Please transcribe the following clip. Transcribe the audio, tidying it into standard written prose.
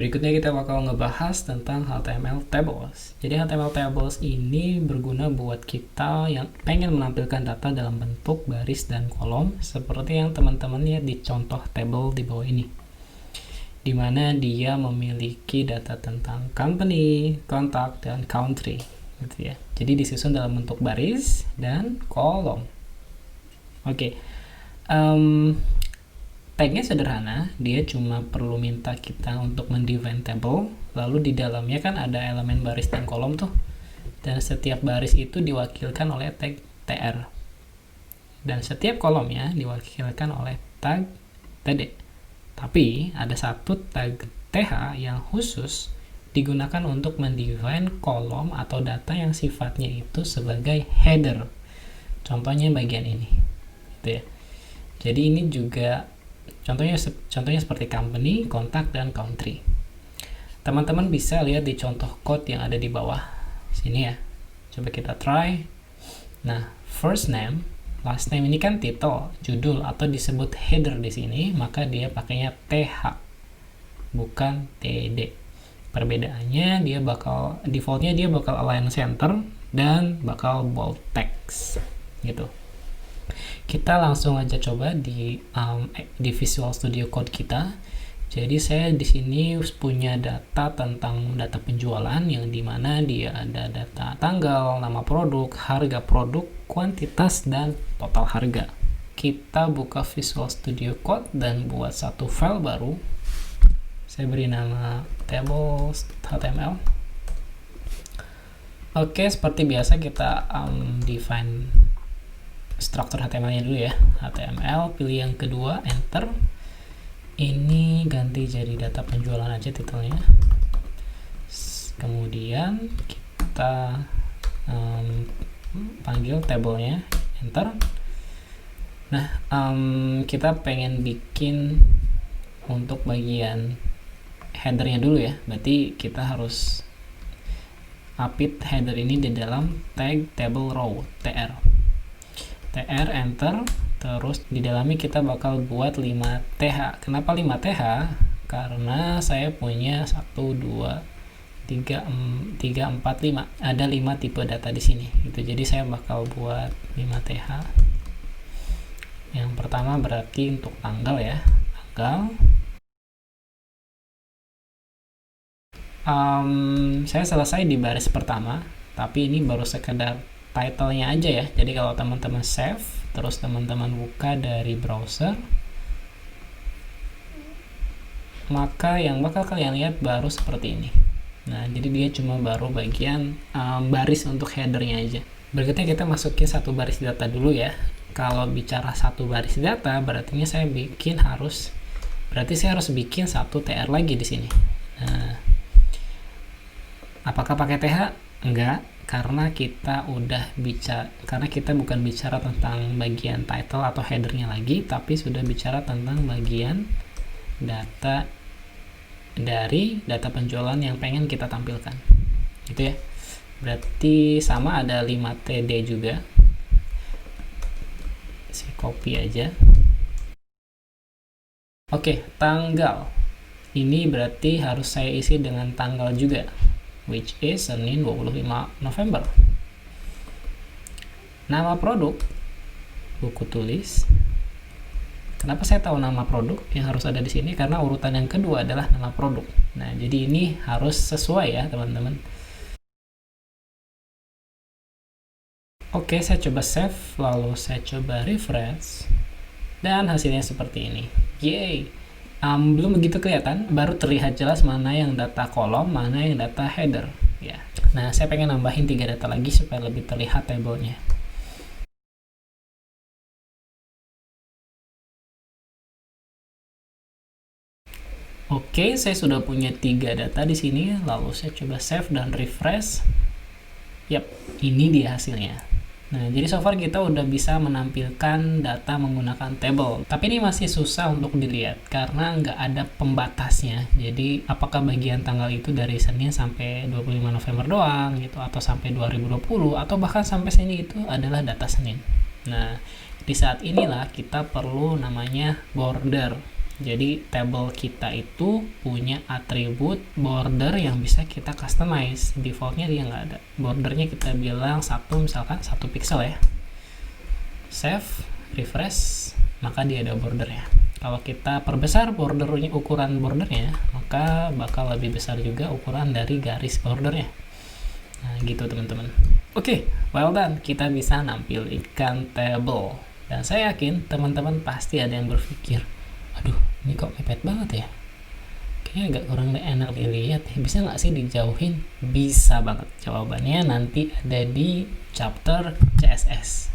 Berikutnya kita bakal ngebahas tentang HTML tables. Jadi HTML tables ini berguna buat kita yang pengen menampilkan data dalam bentuk baris dan kolom seperti yang teman-teman lihat di contoh table di bawah ini, di mana dia memiliki data tentang company, contact, dan country gitu ya. Jadi disusun dalam bentuk baris dan kolom. Oke. Tagnya sederhana, dia cuma perlu minta kita untuk mendefine table, lalu di dalamnya kan ada elemen baris dan kolom tuh, dan setiap baris itu diwakilkan oleh tag tr, dan setiap kolomnya diwakilkan oleh tag td. Tapi ada satu tag th yang khusus digunakan untuk mendefine kolom atau data yang sifatnya itu sebagai header. Contohnya bagian ini, gitu ya. Jadi ini juga Contohnya seperti company, contact, dan country. Teman-teman bisa lihat di contoh code yang ada di bawah sini ya. Coba kita try. Nah, first name, last name ini kan title, judul atau disebut header di sini, maka dia pakainya th, bukan td. Perbedaannya defaultnya dia bakal align center dan bakal bold text gitu. Kita langsung aja coba di Visual Studio Code kita. Jadi saya di sini punya data tentang data penjualan yang dimana dia ada data tanggal, nama produk, harga produk, kuantitas, dan total harga. Kita buka Visual Studio Code dan buat satu file baru. Saya beri nama tables.html. Oke, seperti biasa kita define struktur HTML-nya dulu ya. HTML, pilih yang kedua, enter. Ini ganti jadi data penjualan aja titelnya. Kemudian kita panggil tabelnya, enter. Nah, kita pengen bikin untuk bagian headernya dulu ya. Berarti kita harus update header ini di dalam tag table row, tr. tr, enter, terus di dalamnya kita bakal buat 5th. Kenapa 5th? Karena saya punya 1, 2, 3, 4, 5. Ada 5 tipe data di sini gitu. Jadi saya bakal buat 5th. Yang pertama berarti untuk tanggal ya, tanggal. Saya selesai di baris pertama, tapi ini baru sekedar title-nya aja ya. Jadi kalau teman-teman save, terus teman-teman buka dari browser, maka yang bakal kalian lihat baru seperti ini. Nah, jadi dia cuma baru bagian baris untuk headernya aja. Berikutnya kita masukin satu baris data dulu ya. Kalau bicara satu baris data, berarti saya harus bikin satu tr lagi di sini. Nah, apakah pakai th? Enggak, karena kita bukan bicara tentang bagian title atau headernya lagi, tapi sudah bicara tentang bagian data dari data penjualan yang pengen kita tampilkan gitu ya. Berarti sama, ada 5td juga. Saya copy aja. Oke, tanggal ini berarti harus saya isi dengan tanggal juga, which is Senin 25 November. Nama produk, buku tulis. Kenapa saya tahu nama produk yang harus ada di sini? Karena urutan yang kedua adalah nama produk. Nah, jadi ini harus sesuai ya, teman-teman. Oke, saya coba save, lalu saya coba refresh, dan hasilnya seperti ini. Yeay! Belum begitu kelihatan, baru terlihat jelas mana yang data kolom, mana yang data header ya. Nah, saya pengen nambahin 3 data lagi supaya lebih terlihat tabelnya. Oke, saya sudah punya 3 data di sini, lalu saya coba save dan refresh. Yap, ini dia hasilnya. Nah, jadi so far kita udah bisa menampilkan data menggunakan table. Tapi ini masih susah untuk dilihat karena nggak ada pembatasnya. Jadi apakah bagian tanggal itu dari Senin sampai 25 November doang gitu, atau sampai 2020, atau bahkan sampai sini itu adalah data Senin. Nah, di saat inilah kita perlu namanya border Jadi table kita itu punya atribut border yang bisa kita customize. Defaultnya dia nggak ada. Bordernya kita bilang misalkan 1 pixel ya. Save, refresh, maka dia ada bordernya. Kalau kita perbesar ukuran bordernya, maka bakal lebih besar juga ukuran dari garis bordernya. Nah gitu teman-teman. Oke, well done. Kita bisa nampilkan table. Dan saya yakin teman-teman pasti ada yang berpikir, aduh ini kok mepet banget ya, kayaknya agak kurang enak dilihat ya, bisa nggak sih dijauhin? Bisa banget. Jawabannya nanti ada di chapter CSS.